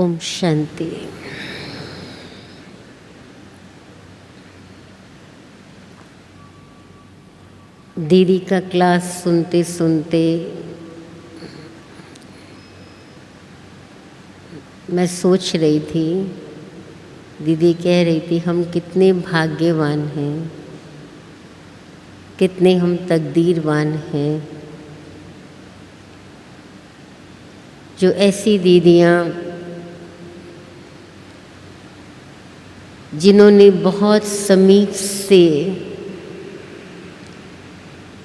ओम शांति। दीदी का क्लास सुनते सुनते मैं सोच रही थी, दीदी कह रही थी हम कितने भाग्यवान हैं, कितने हम तकदीरवान हैं जो ऐसी दीदियाँ जिन्होंने बहुत समीप से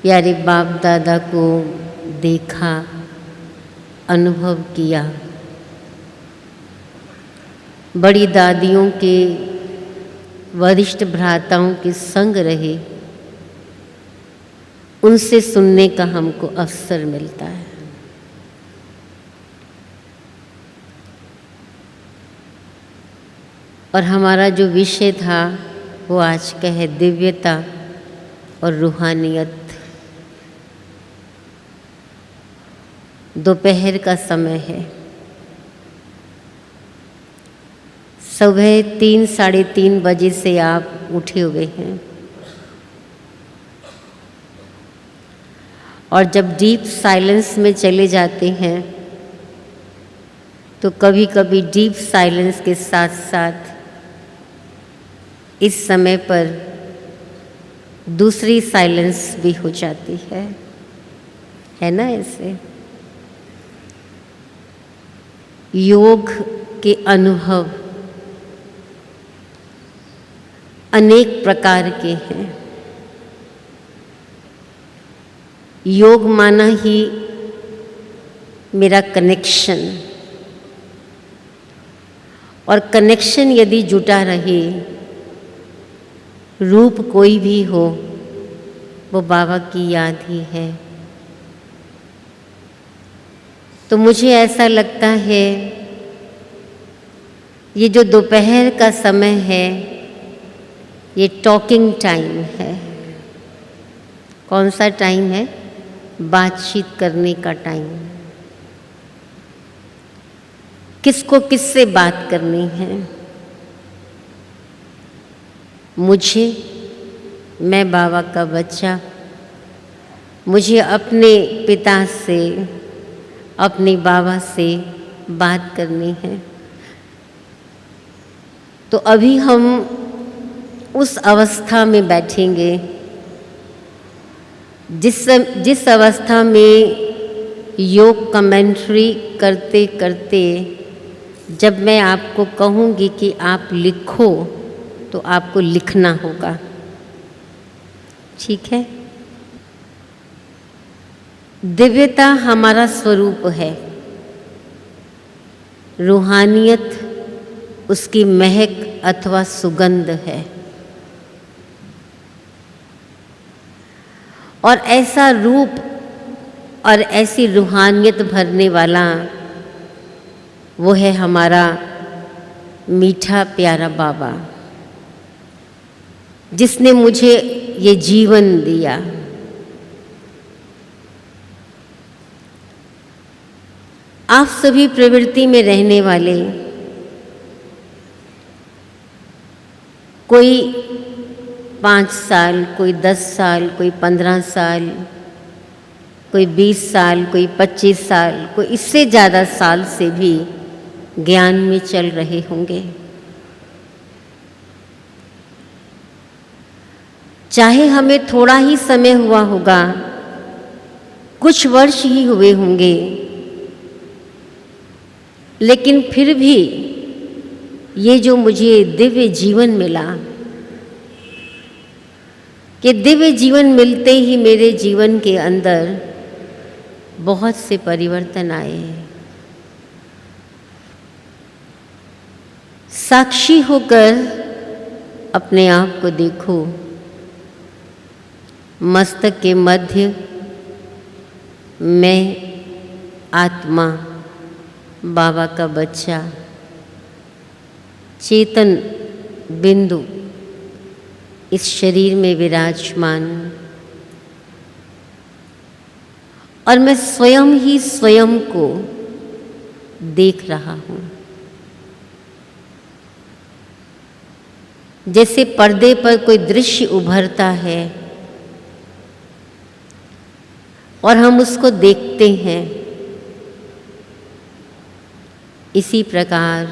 प्यारे बाप दादा को देखा, अनुभव किया, बड़ी दादियों के वरिष्ठ भ्राताओं के संग रहे, उनसे सुनने का हमको अवसर मिलता है। और हमारा जो विषय था वो आज का है दिव्यता और रूहानियत। दोपहर का समय है, सुबह 3 साढ़े 3 बजे से आप उठे हुए हैं और जब डीप साइलेंस में चले जाते हैं तो कभी कभी डीप साइलेंस के साथ साथ इस समय पर दूसरी साइलेंस भी हो जाती है ना। ऐसे योग के अनुभव अनेक प्रकार के हैं। योग माना ही मेरा कनेक्शन, और कनेक्शन यदि जुटा रहे, रूप कोई भी हो, वो बाबा की याद ही है। तो मुझे ऐसा लगता है ये जो दोपहर का समय है ये टॉकिंग टाइम है। कौन सा टाइम है? बातचीत करने का टाइम। किसको किससे बात करनी है? मुझे, मैं बाबा का बच्चा, मुझे अपने पिता से, अपने बाबा से बात करनी है। तो अभी हम उस अवस्था में बैठेंगे जिस अवस्था में योग कमेंट्री करते करते जब मैं आपको कहूँगी कि आप लिखो तो आपको लिखना होगा, ठीक है? दिव्यता हमारा स्वरूप है, रूहानियत उसकी महक अथवा सुगंध है। और ऐसा रूप और ऐसी रूहानियत भरने वाला वो है हमारा मीठा प्यारा बाबा, जिसने मुझे ये जीवन दिया। आप सभी प्रवृत्ति में रहने वाले, कोई 5 साल, कोई 10 साल, कोई 15 साल, कोई 20 साल, कोई 25 साल, कोई इससे ज़्यादा साल से भी ज्ञान में चल रहे होंगे। चाहे हमें थोड़ा ही समय हुआ होगा, कुछ वर्ष ही हुए होंगे, लेकिन फिर भी ये जो मुझे दिव्य जीवन मिला, कि दिव्य जीवन मिलते ही मेरे जीवन के अंदर बहुत से परिवर्तन आए। साक्षी होकर अपने आप को देखो। मस्तक के मध्य मैं आत्मा, बाबा का बच्चा, चेतन बिंदु इस शरीर में विराजमान, और मैं स्वयं ही स्वयं को देख रहा हूँ। जैसे पर्दे पर कोई दृश्य उभरता है और हम उसको देखते हैं, इसी प्रकार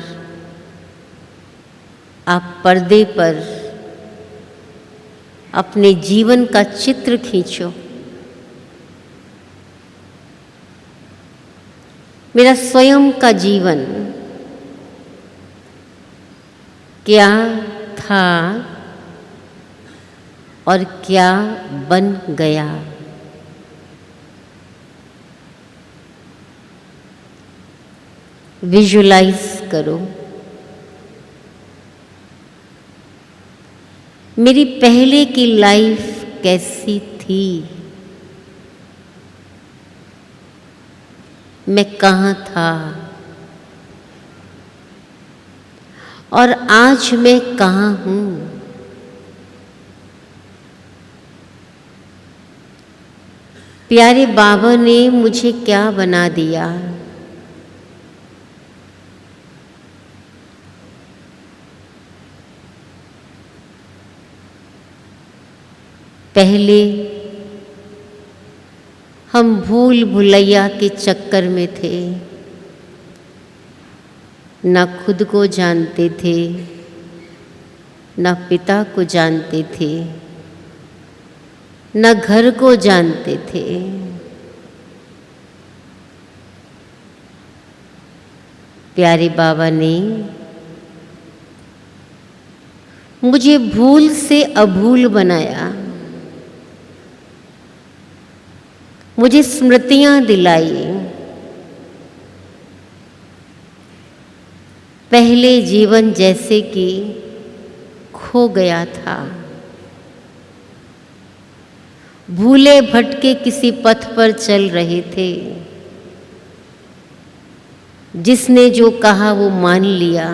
आप पर्दे पर अपने जीवन का चित्र खींचो। मेरा स्वयं का जीवन क्या था और क्या बन गया। विजुलाइज करो। मेरी पहले की लाइफ कैसी थी, मैं कहाँ था और आज मैं कहाँ हूँ। प्यारे बाबा ने मुझे क्या बना दिया। पहले हम भूल भुलैया के चक्कर में थे, न खुद को जानते थे, न पिता को जानते थे, न घर को जानते थे। प्यारे बाबा ने मुझे भूल से अभूल बनाया, मुझे स्मृतियां दिलाई। पहले जीवन जैसे कि खो गया था, भूले भटके किसी पथ पर चल रहे थे। जिसने जो कहा वो मान लिया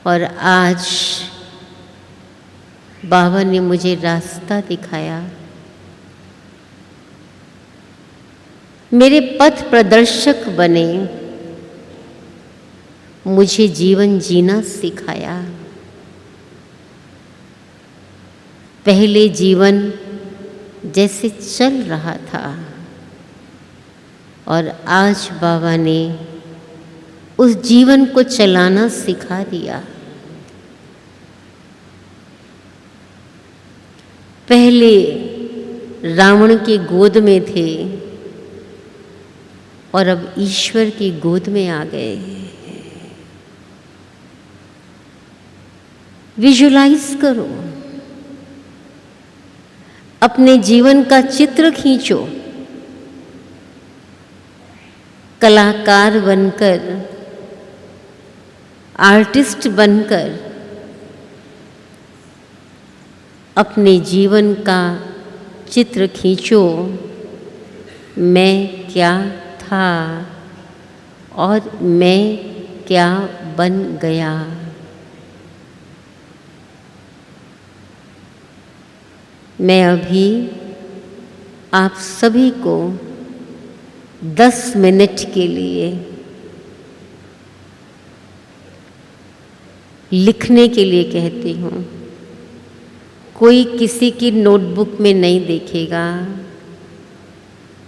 और आज बाबा ने मुझे रास्ता दिखाया। मेरे पथ प्रदर्शक बने, मुझे जीवन जीना सिखाया। पहले जीवन जैसे चल रहा था और आज बाबा ने उस जीवन को चलाना सिखा दिया। पहले रावण की गोद में थे और अब ईश्वर की गोद में आ गए। विजुलाइज करो, अपने जीवन का चित्र खींचो। कलाकार बनकर, आर्टिस्ट बनकर अपने जीवन का चित्र खींचो। मैं क्या था और मैं क्या बन गया। मैं अभी आप सभी को 10 मिनट के लिए लिखने के लिए कहती हूँ। कोई किसी की नोटबुक में नहीं देखेगा,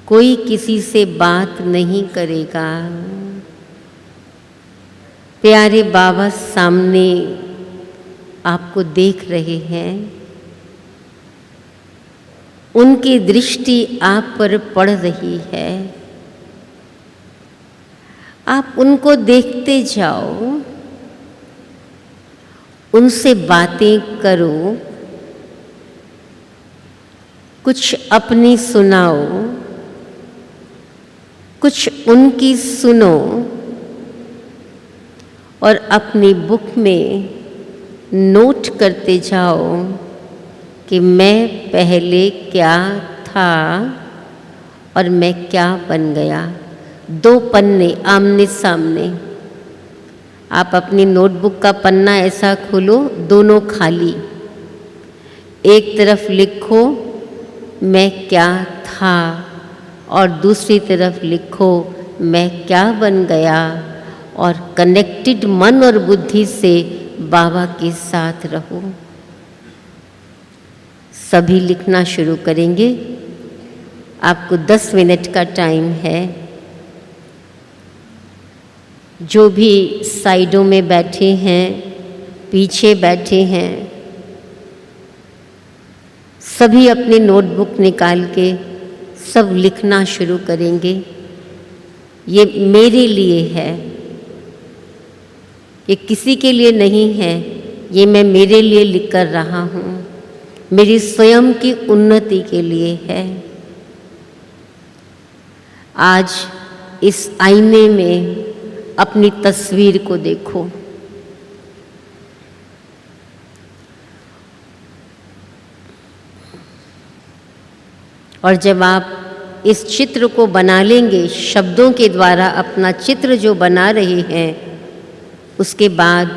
कोई किसी से बात नहीं करेगा। प्यारे बाबा सामने आपको देख रहे हैं, उनकी दृष्टि आप पर पड़ रही है। आप उनको देखते जाओ, उनसे बातें करो, कुछ अपनी सुनाओ, कुछ उनकी सुनो और अपनी बुक में नोट करते जाओ कि मैं पहले क्या था और मैं क्या बन गया। 2 पन्ने आमने सामने। आप अपनी नोटबुक का पन्ना ऐसा खोलो, दोनों खाली। एक तरफ लिखो मैं क्या था और दूसरी तरफ लिखो मैं क्या बन गया। और कनेक्टेड मन और बुद्धि से बाबा के साथ रहो। सभी लिखना शुरू करेंगे। आपको 10 मिनट का टाइम है। जो भी साइडों में बैठे हैं, पीछे बैठे हैं, सभी अपनी नोटबुक निकाल के सब लिखना शुरू करेंगे। ये मेरे लिए है, ये किसी के लिए नहीं है, ये मैं मेरे लिए लिख कर रहा हूँ, मेरी स्वयं की उन्नति के लिए है। आज इस आईने में अपनी तस्वीर को देखो। और जब आप इस चित्र को बना लेंगे, शब्दों के द्वारा अपना चित्र जो बना रहे हैं, उसके बाद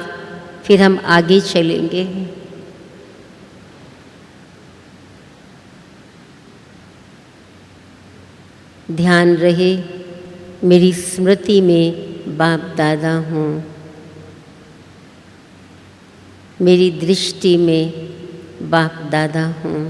फिर हम आगे चलेंगे। ध्यान रहे, मेरी स्मृति में बाप दादा हूँ, मेरी दृष्टि में बाप दादा हूँ।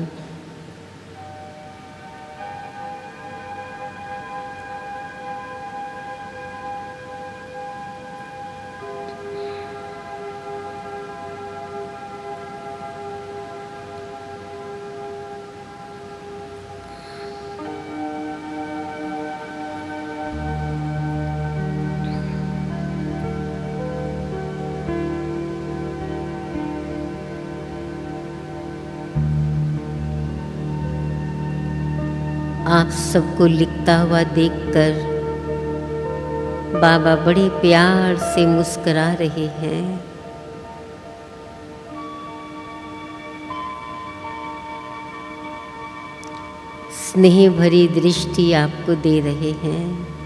आप सबको लिखता हुआ देखकर बाबा बड़े प्यार से मुस्कुरा रहे हैं। स्नेह भरी दृष्टि आपको दे रहे हैं।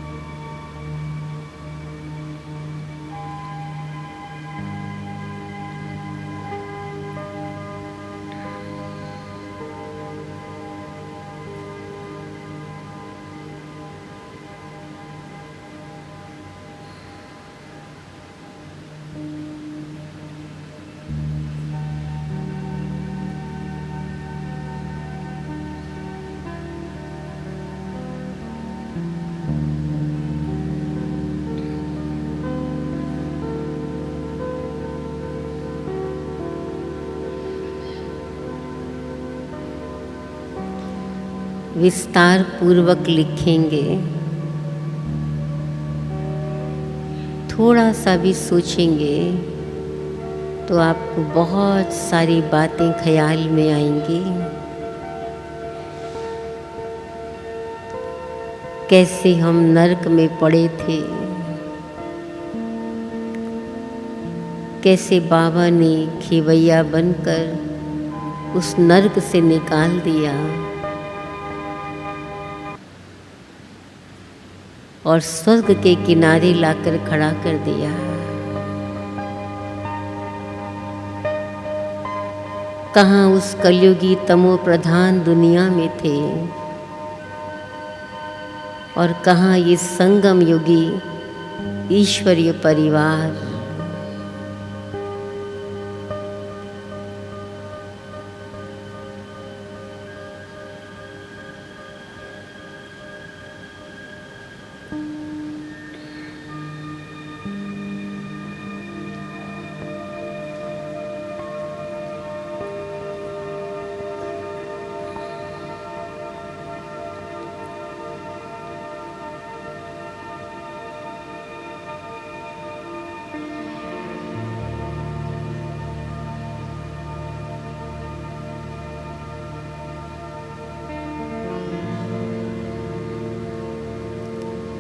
विस्तार पूर्वक लिखेंगे। थोड़ा सा भी सोचेंगे तो आपको बहुत सारी बातें ख्याल में आएंगी। कैसे हम नरक में पड़े थे, कैसे बाबा ने खेवैया बनकर उस नरक से निकाल दिया और स्वर्ग के किनारे लाकर खड़ा कर दिया। कहाँ उस कलयुगी तमो प्रधान दुनिया में थे और कहाँ ये संगम युगी ईश्वरीय परिवार।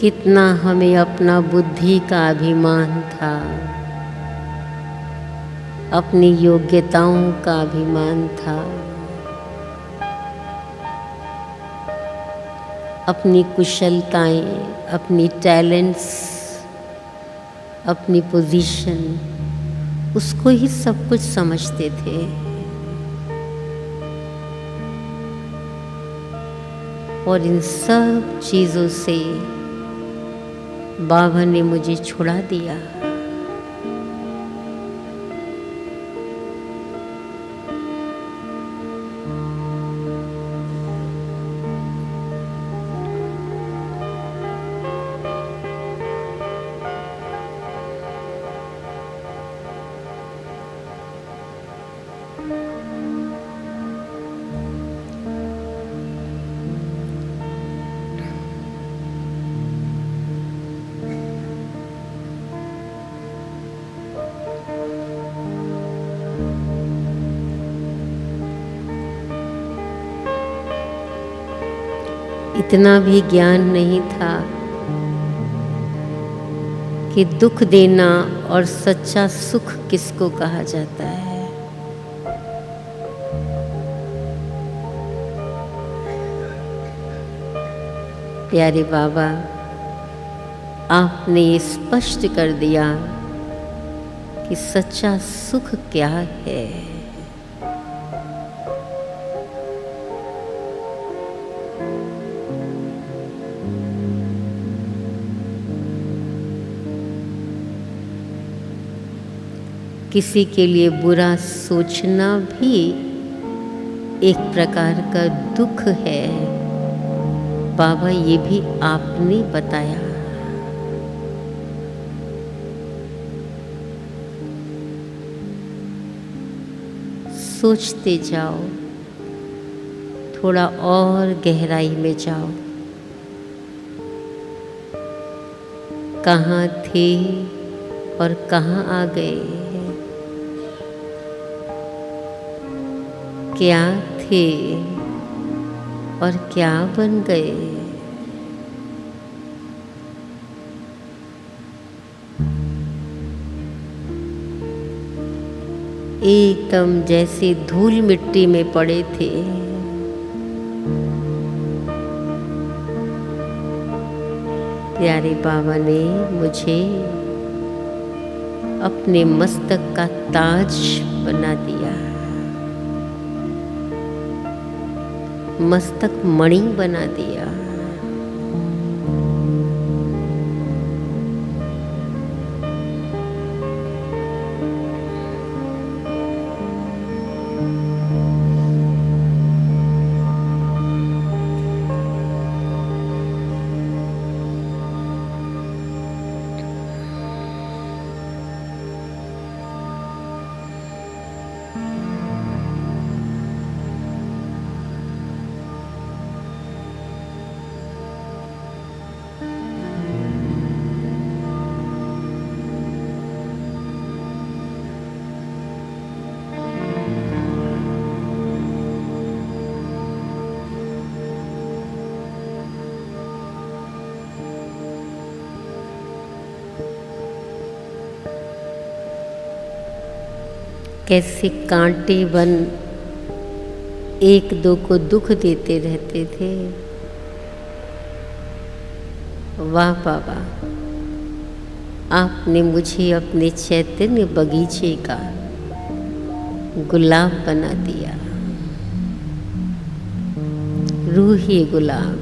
कितना हमें अपना बुद्धि का अभिमान था, अपनी योग्यताओं का अभिमान था, अपनी कुशलताएं, अपनी टैलेंट्स, अपनी पोजीशन, उसको ही सब कुछ समझते थे। और इन सब चीज़ों से बाबा ने मुझे छुड़ा दिया। इतना भी ज्ञान नहीं था कि दुख देना और सच्चा सुख किसको कहा जाता है। प्यारे बाबा, आपने ये स्पष्ट कर दिया कि सच्चा सुख क्या है। किसी के लिए बुरा सोचना भी एक प्रकार का दुख है। बाबा, ये भी आपने बताया। सोचते जाओ, थोड़ा और गहराई में जाओ। कहाँ थे और कहाँ आ गए? क्या थे और क्या बन गए? एकदम जैसे धूल मिट्टी में पड़े थे। प्यारे बाबा ने मुझे अपने मस्तक का ताज बना दिया, मस्तक मणि बना दिया। कैसे कांटे बन एक दो को दुख देते रहते थे। वाह बाबा, आपने मुझे अपने चैतन्य बगीचे का गुलाब बना दिया, रूही गुलाब।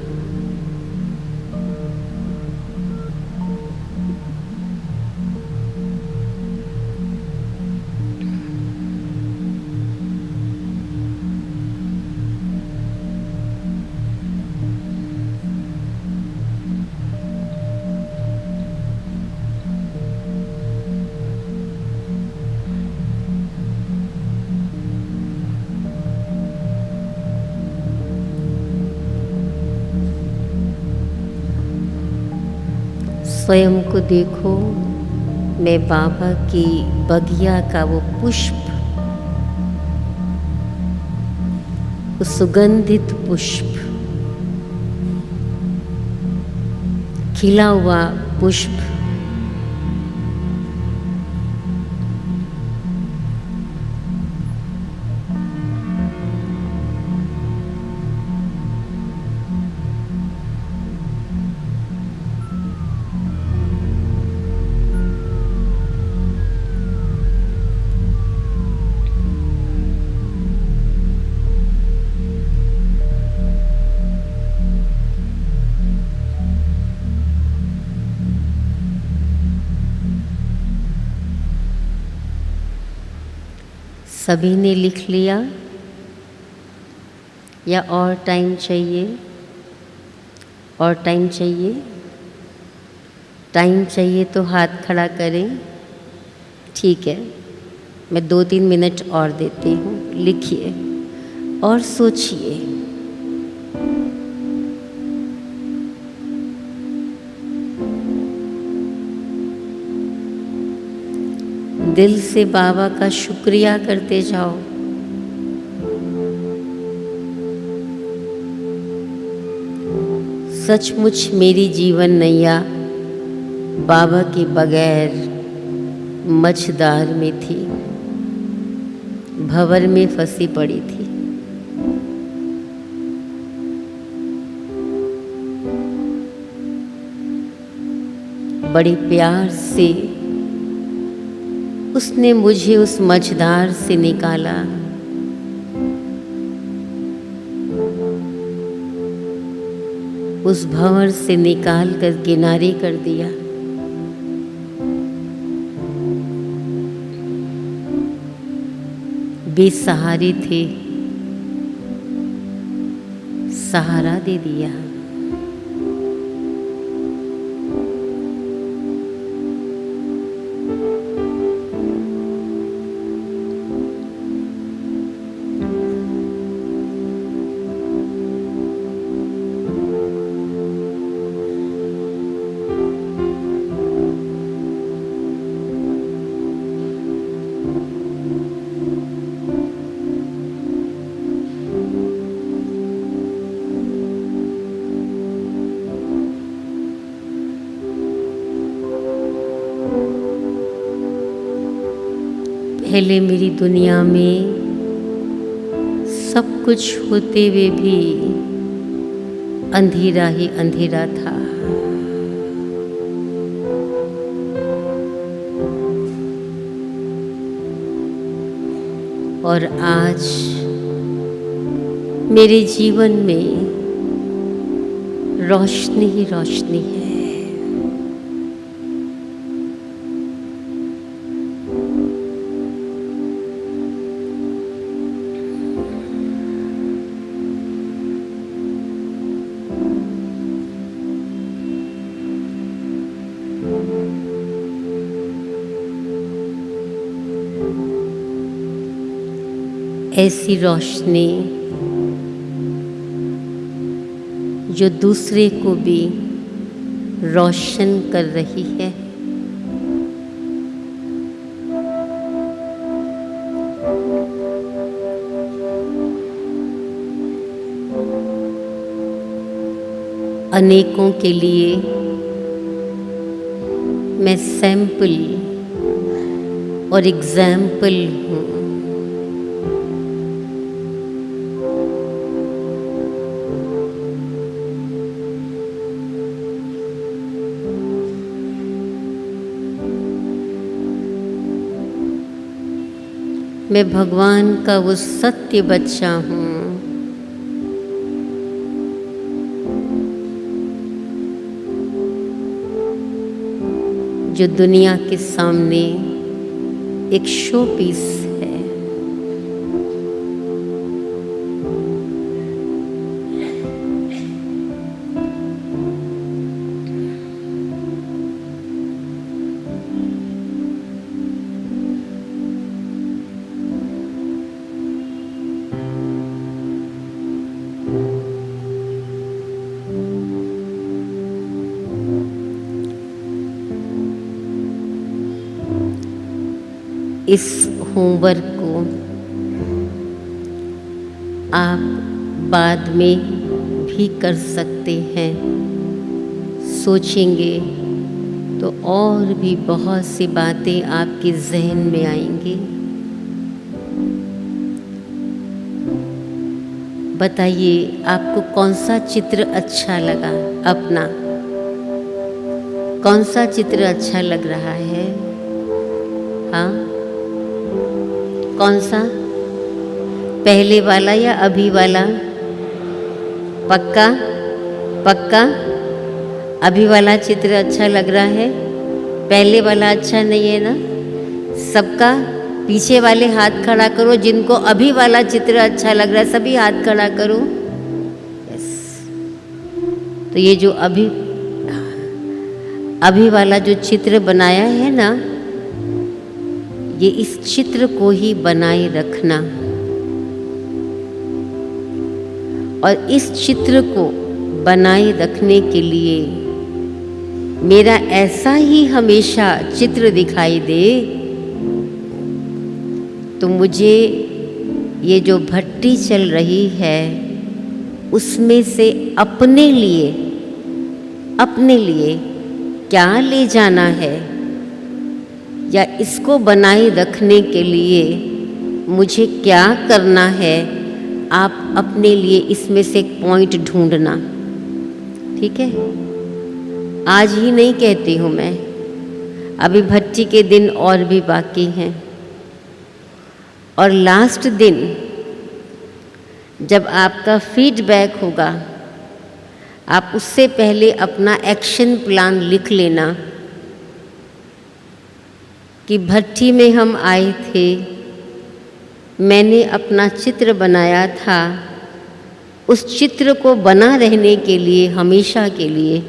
स्वयं को देखो, मैं बाबा की बगिया का वो पुष्प, वो सुगंधित पुष्प, खिला हुआ पुष्प। सभी ने लिख लिया या और टाइम चाहिए? और टाइम चाहिए? टाइम चाहिए तो हाथ खड़ा करें। ठीक है, मैं 2-3 मिनट और देती हूँ। लिखिए और सोचिए। दिल से बाबा का शुक्रिया करते जाओ। सचमुच मेरी जीवन नैया बाबा के बगैर मझधार में थी, भंवर में फंसी पड़ी थी। बड़े प्यार से उसने मुझे उस मझधार से निकाला। उस भंवर से निकाल कर किनारे कर दिया। बेसहारे थे, सहारा दे दिया। पहले मेरी दुनिया में सब कुछ होते हुए भी अंधेरा ही अंधेरा था। और आज मेरे जीवन में रोशनी ही रोशनी है। ऐसी रोशनी जो दूसरे को भी रोशन कर रही है। अनेकों के लिए मैं सैंपल और एग्जाम्पल हूँ। मैं भगवान का वो सत्य बच्चा हूँ जो दुनिया के सामने एक शो पीस है। इस होमवर्क को आप बाद में भी कर सकते हैं। सोचेंगे तो और भी बहुत सी बातें आपके जहन में आएंगी। बताइए आपको कौन सा चित्र अच्छा लगा? अपना कौन सा चित्र अच्छा लग रहा है? हाँ, कौन सा? पहले वाला या अभी वाला? पक्का पक्का अभी वाला चित्र अच्छा लग रहा है, पहले वाला अच्छा नहीं है ना? सबका पीछे वाले हाथ खड़ा करो, जिनको अभी वाला चित्र अच्छा लग रहा है सभी हाथ खड़ा करो। यस। तो ये जो अभी वाला जो चित्र बनाया है ना, ये इस चित्र को ही बनाए रखना और इस चित्र को बनाए रखने के लिए मेरा ऐसा ही हमेशा चित्र दिखाई दे तो मुझे ये जो भट्टी चल रही है उसमें से अपने लिए क्या ले जाना है, या इसको बनाए रखने के लिए मुझे क्या करना है, आप अपने लिए इसमें से एक पॉइंट ढूंढना। ठीक है, आज ही नहीं कहती हूँ मैं, अभी भट्टी के दिन और भी बाकी हैं। और लास्ट दिन जब आपका फीडबैक होगा, आप उससे पहले अपना एक्शन प्लान लिख लेना कि भट्टी में हम आए थे, मैंने अपना चित्र बनाया था, उस चित्र को बना रहने के लिए हमेशा के लिए,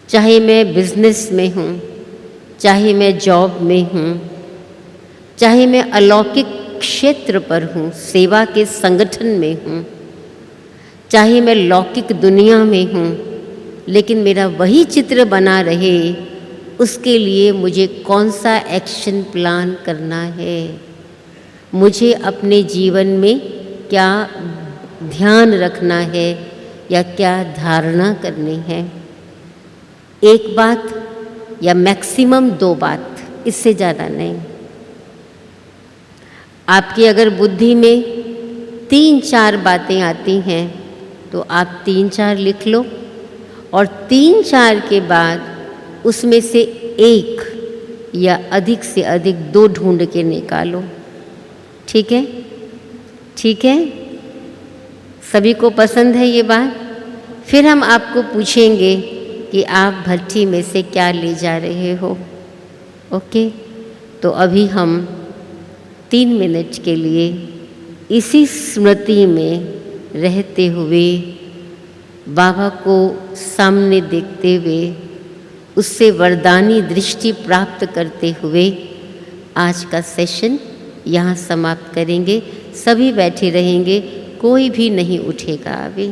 चाहे मैं बिजनेस में हूँ, चाहे मैं जॉब में हूँ, चाहे मैं अलौकिक क्षेत्र पर हूँ, सेवा के संगठन में हूँ, चाहे मैं लौकिक दुनिया में हूँ, लेकिन मेरा वही चित्र बना रहे, उसके लिए मुझे कौन सा एक्शन प्लान करना है, मुझे अपने जीवन में क्या ध्यान रखना है या क्या धारणा करनी है। एक बात या मैक्सिमम 2 बात, इससे ज़्यादा नहीं। आपकी अगर बुद्धि में 3-4 बातें आती हैं तो आप 3-4 लिख लो और 3-4 के बाद उसमें से 1 या अधिक से अधिक 2 ढूंढ के निकालो। ठीक है? ठीक है, सभी को पसंद है ये बात? फिर हम आपको पूछेंगे कि आप भट्टी में से क्या ले जा रहे हो। ओके, तो अभी हम 3 मिनट के लिए इसी स्मृति में रहते हुए, बाबा को सामने देखते हुए, उससे वरदानी दृष्टि प्राप्त करते हुए आज का सेशन यहाँ समाप्त करेंगे। सभी बैठे रहेंगे, कोई भी नहीं उठेगा अभी।